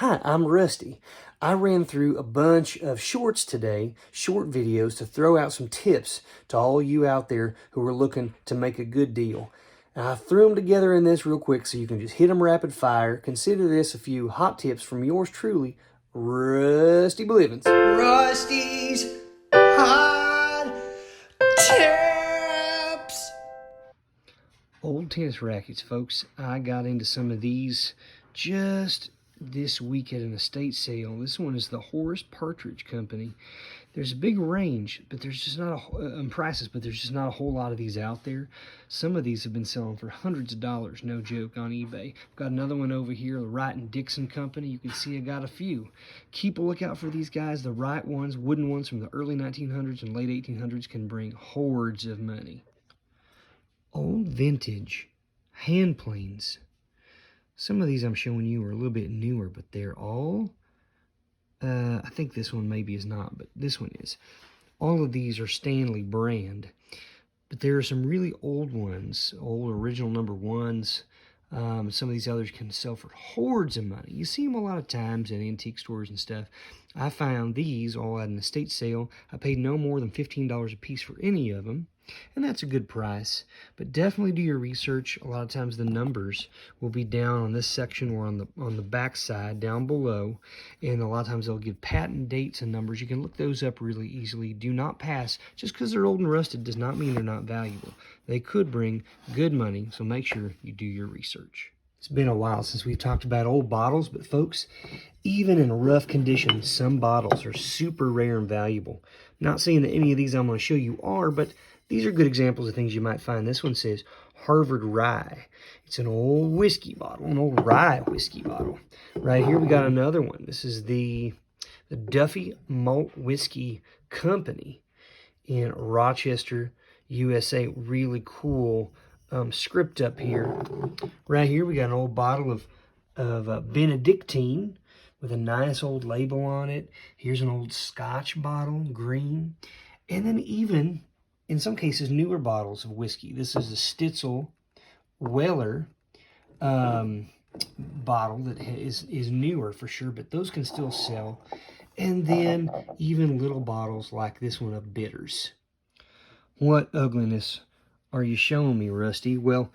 Hi, I'm Rusty. I ran through a bunch of shorts today, short videos, to throw out some tips to all you out there who are looking to make a good deal. And I threw them together in this real quick so you can just hit them rapid fire. Consider this a few hot tips from yours truly, Rusty Blivens. Rusty's Hot Tips! Old tennis rackets, folks. I got into some of these just this week at an estate sale. This one is the Horace Partridge Company. There's a big range, but there's just not prices, but there's just not a whole lot of these out there. Some of these have been selling for hundreds of dollars, no joke, on eBay. I've got another one over here, the Wright and Dixon Company. You can see I got a few. Keep a lookout for these guys. The Wright ones, wooden ones from the early 1900s and late 1800s, can bring hordes of money. Old vintage hand planes. Some of these I'm showing you are a little bit newer, but they're all, I think this one maybe is not, but this one is. All of these are Stanley brand, but there are some really old ones, old original number ones. Some of these others can sell for hordes of money. You see them a lot of times in antique stores and stuff. I found these all at an estate sale. I paid no more than $15 a piece for any of them, and that's a good price. But definitely do your research. A lot of times the numbers will be down on this section or on the back side down below, and a lot of times they'll give patent dates and numbers. You can look those up really easily. Do not pass. Just because they're old and rusted does not mean they're not valuable. They could bring good money, so make sure you do your research. It's been a while since we've talked about old bottles, but folks, even in rough condition, some bottles are super rare and valuable. I'm not saying that any of these I'm going to show you are, but these are good examples of things you might find. This one says Harvard Rye. It's an old whiskey bottle, an old rye whiskey bottle. Right here we got another one. This is the Duffy Malt Whiskey Company in Rochester, USA. Really cool script up here. Right here we got an old bottle of Benedictine with a nice old label on it. Here's an old Scotch bottle, green. And then even, in some cases, newer bottles of whiskey. This is a Stitzel Weller bottle that is newer for sure, but those can still sell. And then even little bottles like this one of bitters. What ugliness are you showing me, Rusty? Well,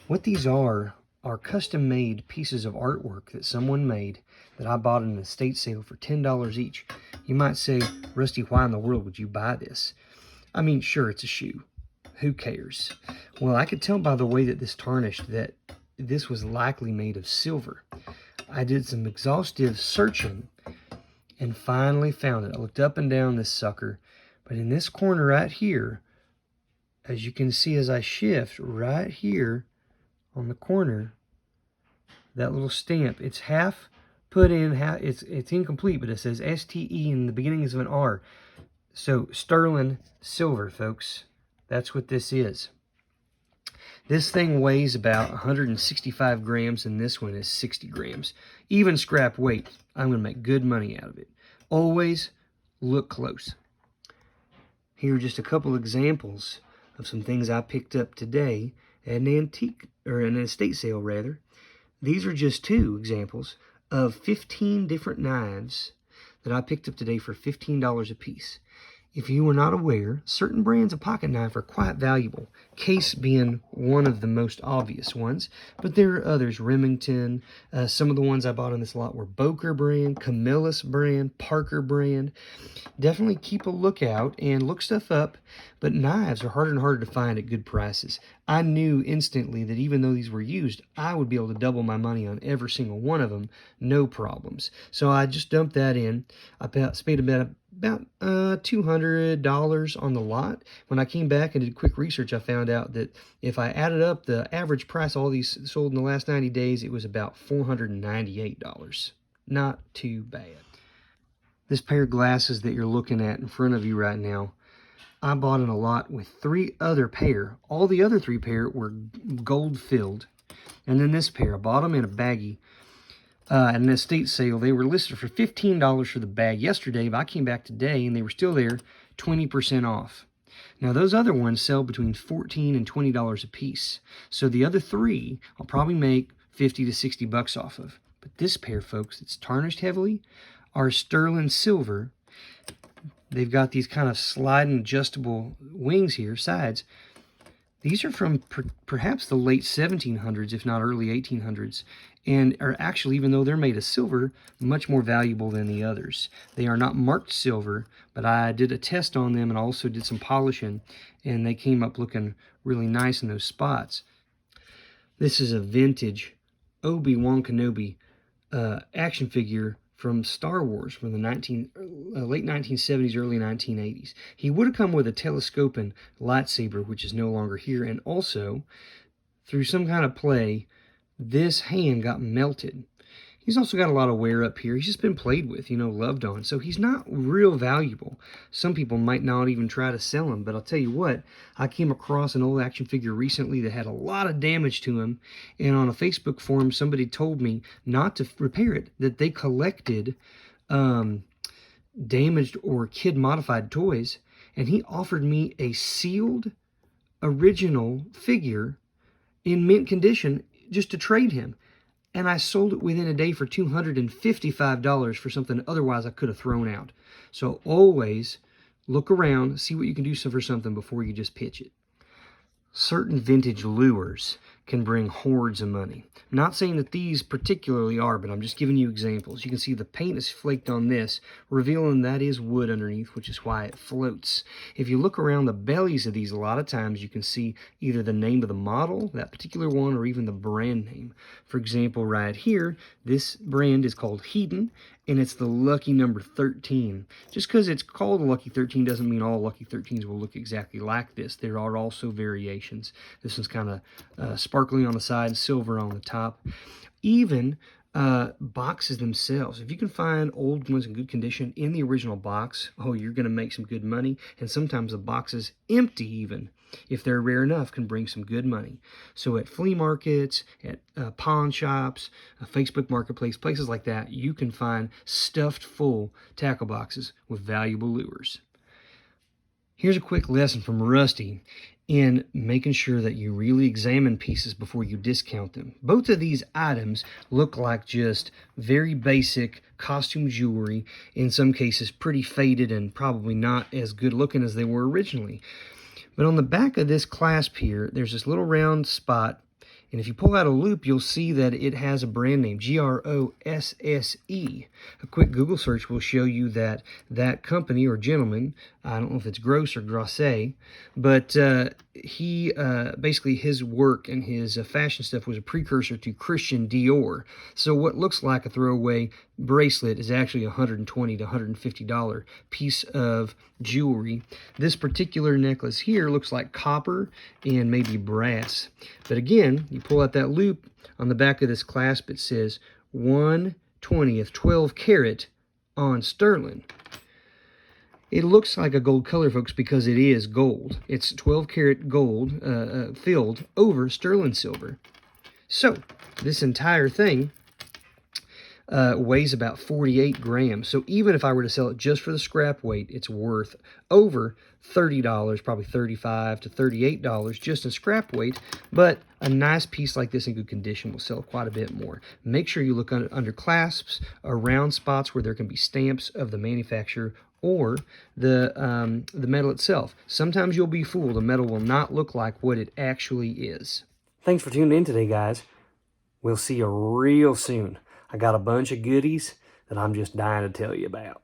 what these are custom-made pieces of artwork that someone made that I bought in an estate sale for $10 each. You might say, Rusty, why in the world would you buy this? I mean, sure, it's a shoe. Who cares? Well, I could tell by the way that this tarnished that this was likely made of silver. I did some exhaustive searching and finally found it. I looked up and down this sucker, but in this corner right here, as you can see as I shift right here on the corner, that little stamp, it's half put in, it's incomplete, but it says STE in the beginnings of an R. So sterling silver, folks. That's what this is. This thing weighs about 165 grams, and this one is 60 grams. Even scrap weight, I'm going to make good money out of it. Always look close. Here are just a couple examples of some things I picked up today at an an estate sale rather. These are just two examples of 15 different knives that I picked up today for $15 a piece. If you were not aware, certain brands of pocket knife are quite valuable, Case being one of the most obvious ones, but there are others. Remington, some of the ones I bought in this lot were Boker brand, Camillus brand, Parker brand. Definitely keep a lookout and look stuff up, but knives are harder and harder to find at good prices. I knew instantly that even though these were used, I would be able to double my money on every single one of them, no problems. So I just dumped that in. I paid about $200 on the lot. When I came back and did quick research, I found out that if I added up the average price all these sold in the last 90 days, it was about $498. Not too bad. This pair of glasses that you're looking at in front of you right now, I bought in a lot with three other pair. All the other three pair were gold filled. And then this pair, I bought them in a baggie at an estate sale. They were listed for $15 for the bag yesterday, but I came back today and they were still there, 20% off. Now those other ones sell between $14 and $20 a piece. So the other three I'll probably make 50 to 60 bucks off of. But this pair, folks, it's tarnished heavily, are sterling silver. They've got these kind of sliding adjustable wings here, sides. These are from perhaps the late 1700s, if not early 1800s, and are actually, even though they're made of silver, much more valuable than the others. They are not marked silver, but I did a test on them and also did some polishing, and they came up looking really nice in those spots. This is a vintage Obi-Wan Kenobi action figure from Star Wars from the late 1970s, early 1980s. He would have come with a telescoping lightsaber, which is no longer here, and also, through some kind of play, this hand got melted. He's also got a lot of wear up here. He's just been played with, loved on. So he's not real valuable. Some people might not even try to sell him, but I'll tell you what, I came across an old action figure recently that had a lot of damage to him, and on a Facebook forum, somebody told me not to repair it, that they collected damaged or kid-modified toys, and he offered me a sealed original figure in mint condition just to trade him. And I sold it within a day for $255 for something otherwise I could have thrown out. So always look around, see what you can do for something before you just pitch it. Certain vintage lures can bring hordes of money. I'm not saying that these particularly are, but I'm just giving you examples. You can see the paint is flaked on this, revealing that is wood underneath, which is why it floats. If you look around the bellies of these, a lot of times you can see either the name of the model, that particular one, or even the brand name. For example, right here, this brand is called Hedon, and it's the lucky number 13. Just because it's called a lucky 13 doesn't mean all lucky 13s will look exactly like this. There are also variations. This one's kind of sparkly on the side, silver on the top. Even boxes themselves. If you can find old ones in good condition in the original box, oh, you're going to make some good money. And sometimes the boxes empty even, if they're rare enough, can bring some good money. So at flea markets, at pawn shops, Facebook Marketplace, places like that, you can find stuffed full tackle boxes with valuable lures. Here's a quick lesson from Rusty in making sure that you really examine pieces before you discount them. Both of these items look like just very basic costume jewelry, in some cases pretty faded and probably not as good looking as they were originally. But on the back of this clasp here, there's this little round spot, and if you pull out a loop, you'll see that it has a brand name, Grosse. A quick Google search will show you that that company or gentleman, I don't know if it's Gross or Grosse, but he basically his work and his fashion stuff was a precursor to Christian Dior. So what looks like a throwaway bracelet is actually a $120 to $150 piece of jewelry. This particular necklace here looks like copper and maybe brass. But again, you pull out that loop on the back of this clasp, it says 1/20th 12 karat on sterling. It looks like a gold color, folks, because it is gold. It's 12 karat gold filled over sterling silver. So this entire thing weighs about 48 grams. So even if I were to sell it just for the scrap weight, it's worth over $30, probably $35 to $38 just in scrap weight. But a nice piece like this in good condition will sell quite a bit more. Make sure you look under clasps, around spots where there can be stamps of the manufacturer or the metal itself. Sometimes you'll be fooled. The metal will not look like what it actually is. Thanks for tuning in today, guys. We'll see you real soon. I got a bunch of goodies that I'm just dying to tell you about.